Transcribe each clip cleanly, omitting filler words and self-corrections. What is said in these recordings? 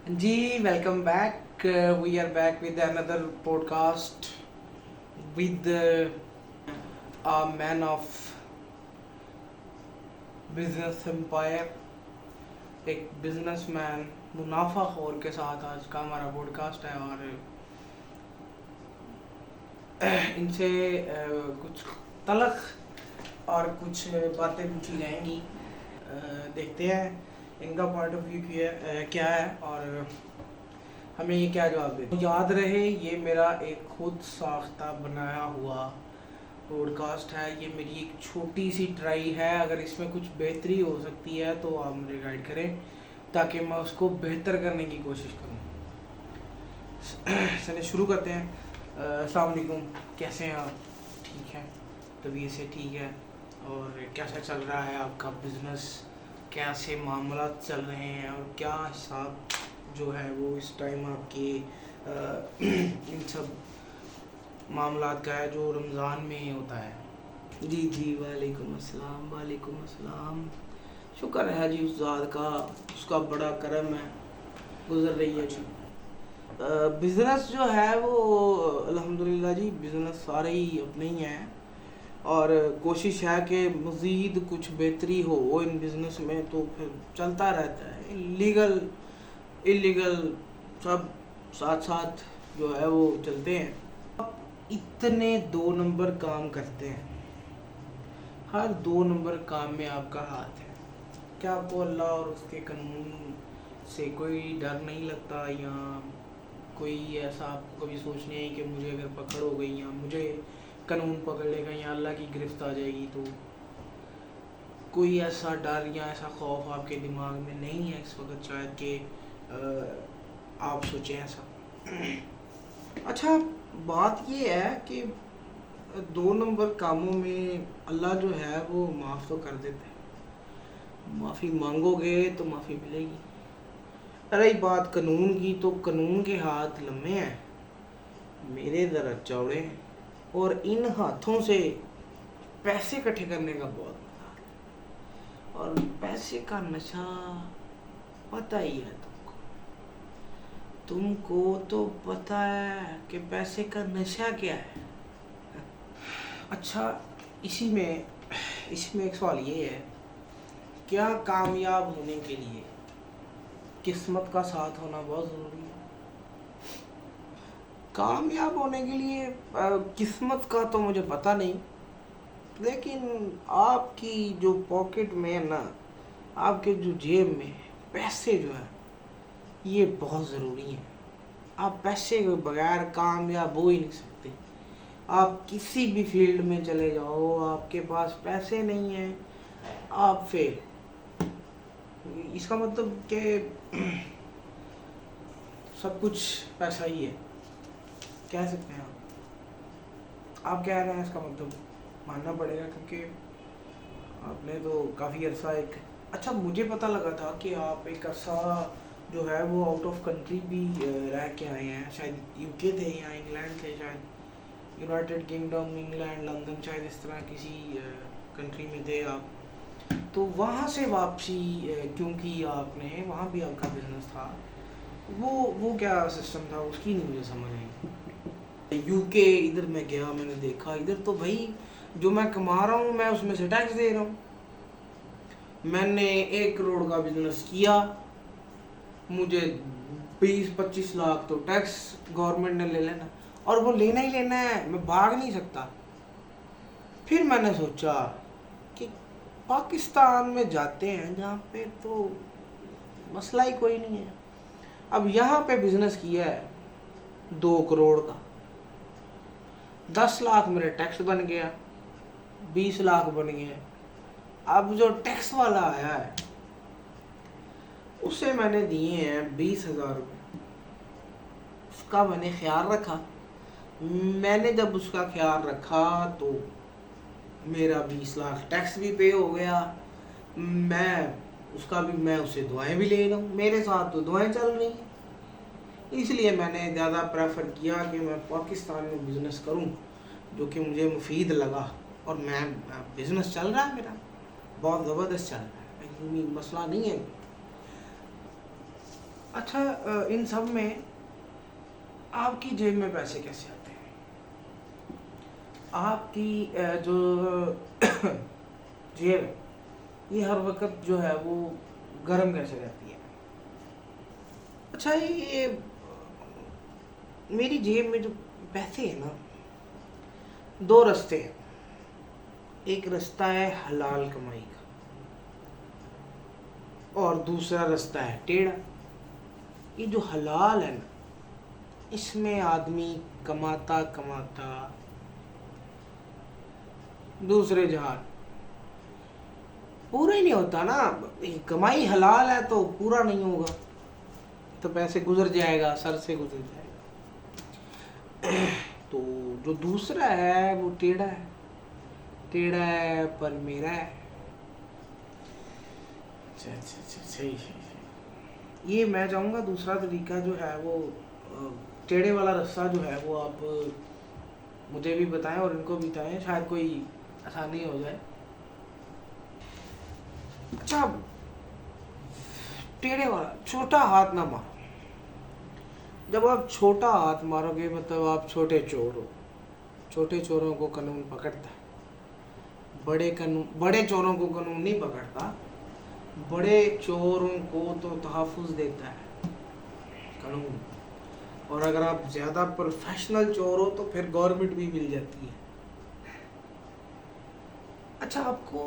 Ji, welcome back. We are back with another podcast with a man of business empire, एक businessman मुनाफा खोर के साथ आज का हमारा पॉडकास्ट है और इनसे कुछ तलख और कुछ बातें पूछी जाएंगी। देखते हैं इनका पॉइंट ऑफ व्यू क्या है और हमें ये क्या जवाब दे। याद रहे ये मेरा एक खुद साख्ता बनाया हुआ पॉडकास्ट है, ये मेरी एक छोटी सी ट्राई है। अगर इसमें कुछ बेहतरी हो सकती है तो आप मुझे गाइड करें ताकि मैं उसको बेहतर करने की कोशिश करूँ। चलिए शुरू करते हैं। अस्सलाम वालेकुम, कैसे हैं आप? ठीक है, तबीयत से ठीक है? और कैसा चल रहा है आपका बिज़नेस? कैसे मामला चल रहे हैं और क्या हिसाब जो है वो इस टाइम आपके इन सब मामलात का है जो रमज़ान में होता है? जी वालेकुम अस्सलाम, वालेकुम अस्सलाम। शुक्र है जी उस ज़ात का, उसका बड़ा करम है, गुजर रही है जी। बिज़नेस जो है वो अल्हम्दुलिल्लाह जी, बिज़नेस सारे ही अपने ही हैं और कोशिश है कि मज़ीद कुछ बेहतरी हो इन बिज़नेस में, तो फिर चलता रहता है। लीगल इलीगल सब साथ साथ जो है वो चलते हैं। आप इतने 2 नंबर काम करते हैं, हर 2 नंबर काम में आपका हाथ है। क्या आपको अल्लाह और उसके कानून से कोई डर नहीं लगता, या कोई ऐसा आपको कभी सोच नहीं है कि मुझे अगर पकड़ हो गई या मुझे कानून पकड़ लेगा या अल्लाह की गिरफ्त आ जाएगी, तो कोई ऐसा डर या ऐसा खौफ आपके दिमाग में नहीं है इस वक्त शायद कि आप सोचें ऐसा? अच्छा, बात ये है कि 2 नंबर कामों में अल्लाह जो है वो माफ़ तो कर देता है। माफ़ी मांगोगे तो माफ़ी मिलेगी। रही बात कानून की, तो कानून के हाथ लम्बे हैं, मेरे ज़रा चौड़े हैं, और इन हाथों से पैसे इकट्ठे करने का बहुत मजा आता है। और पैसे का नशा पता ही है तुमको तो पता है कि पैसे का नशा क्या है। अच्छा, इसी में एक सवाल ये है, क्या कामयाब होने के लिए किस्मत का साथ होना बहुत ज़रूरी है? कामयाब होने के लिए किस्मत का तो मुझे पता नहीं, लेकिन आपकी जो पॉकेट में है ना, आपके जो जेब में पैसे जो है ये बहुत ज़रूरी है। आप पैसे के बगैर कामयाब हो ही नहीं सकते। आप किसी भी फील्ड में चले जाओ, आपके पास पैसे नहीं हैं, आप फेल। इसका मतलब कि सब कुछ पैसा ही है, कह सकते हैं आप कह रहे हैं, इसका मतलब मानना पड़ेगा, क्योंकि आपने तो काफ़ी अरसा एक अच्छा, मुझे पता लगा था कि आप एक अरसा जो है वो आउट ऑफ कंट्री भी रह के आए हैं। शायद यूके थे या इंग्लैंड थे, शायद यूनाइटेड किंगडम, इंग्लैंड, लंदन, शायद इस तरह किसी कंट्री में थे आप। तो वहाँ से वापसी क्योंकि आपने वहाँ भी आपका बिजनेस था, वो क्या सिस्टम था उसकी नहीं मुझे समझ आई। यूके इधर मैं गया, मैंने देखा इधर तो भाई जो मैं कमा रहा हूँ मैं उसमें से टैक्स दे रहा हूँ। मैंने 1 करोड़ का बिजनेस किया, मुझे 20-25 लाख तो टैक्स गवर्नमेंट ने ले लेना, और वो लेना ही लेना है, मैं भाग नहीं सकता। फिर मैंने सोचा कि पाकिस्तान में जाते हैं जहाँ पे तो मसला ही कोई नहीं है। अब यहाँ पे बिजनेस किया है 2 करोड़ का, 10 लाख मेरे टैक्स बन गया, 20 लाख बन गए। अब जो टैक्स वाला आया है उसे मैंने दिए हैं 20,000 रुपये। उसका मैंने ख्याल रखा। मैंने जब उसका ख्याल रखा तो मेरा 20 लाख टैक्स भी पे हो गया। मैं उसे दुआएं भी ले रहा हूँ, मेरे साथ तो दुआएं चल रही हैं। इसलिए मैंने ज़्यादा प्रेफर किया कि मैं पाकिस्तान में बिज़नेस करूं, जो कि मुझे मुफीद लगा। और मैं बिज़नेस चल रहा है मेरा, बहुत ज़बरदस्त चल रहा है, मसला नहीं है। अच्छा, इन सब में आपकी जेब में पैसे कैसे आते हैं? आपकी जो जेब है ये हर वक्त जो है वो गर्म कैसे रहती है? अच्छा, ये मेरी जेब में जो पैसे हैं ना, दो रास्ते हैं। एक रास्ता है हलाल कमाई का और दूसरा रास्ता है टेढ़ा। ये जो हलाल है ना, इसमें आदमी कमाता कमाता दूसरे जहान पूरा ही नहीं होता ना। कमाई हलाल है तो पूरा नहीं होगा, तो पैसे गुजर जाएगा, सर से गुजर जाएगा। तो जो दूसरा है वो टेढ़ा है, टेढ़ा है पर मेरा है। अच्छा, सही। ये मैं चाहूँगा दूसरा तरीका जो है वो टेढ़े वाला रास्ता जो है वो आप मुझे भी बताएं और इनको भी बताएं, शायद कोई आसानी हो जाए। अच्छा, टेढ़े वाला छोटा हाथ ना मारो। जब आप छोटा हाथ मारोगे मतलब आप छोटे चोर हो। छोटे चोरों को कानून पकड़ता है, बड़े चोरों को कानून नहीं पकड़ता। बड़े चोरों को तो तहफ़्फ़ुज़ देता है कानून, और अगर आप ज़्यादा प्रोफेशनल चोर हो तो फिर गवर्नमेंट भी मिल जाती है। अच्छा, आपको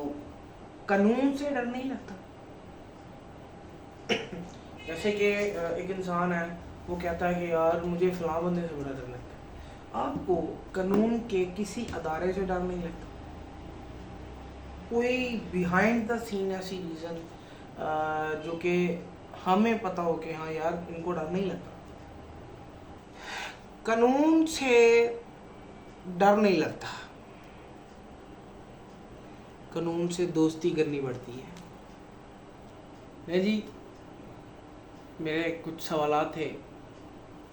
कानून से डर नहीं लगता? जैसे कि एक इंसान है, वो कहता है कि यार मुझे फलां बंदे से बड़ा डर लगता है। आपको कानून के किसी अदारे से डर नहीं लगता? कोई बिहाइंड द सीन ऐसी रीज़न जो कि हमें पता हो कि हाँ यार इनको डर नहीं लगता? कानून से डर नहीं लगता, कानून से दोस्ती करनी पड़ती है। नहीं जी, मेरे कुछ सवालात थे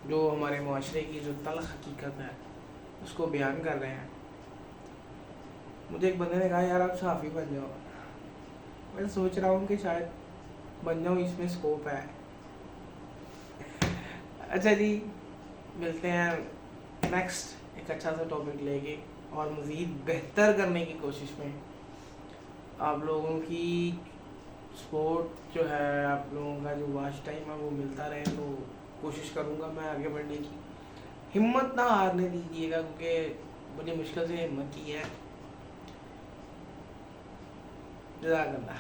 जो हमारे माशरे की जो तल्ख़ हकीकत है उसको बयान कर रहे हैं। मुझे एक बंदे ने कहा यार आप सहाफ़ी बन जाओ। मैं सोच रहा हूँ कि शायद बन जाऊँ, इसमें स्कोप है। अच्छा जी, मिलते हैं नेक्स्ट एक अच्छा सा टॉपिक लेके और मज़ीद बेहतर करने की कोशिश में। आप लोगों की सपोर्ट जो है, आप लोगों का जो वॉच टाइम है वो मिलता रहे तो कोशिश करूँगा मैं आगे बढ़ने की। हिम्मत ना हारने दीजिएगा क्योंकि बड़ी मुश्किल से हिम्मत की है। जज़ाकल्लाह।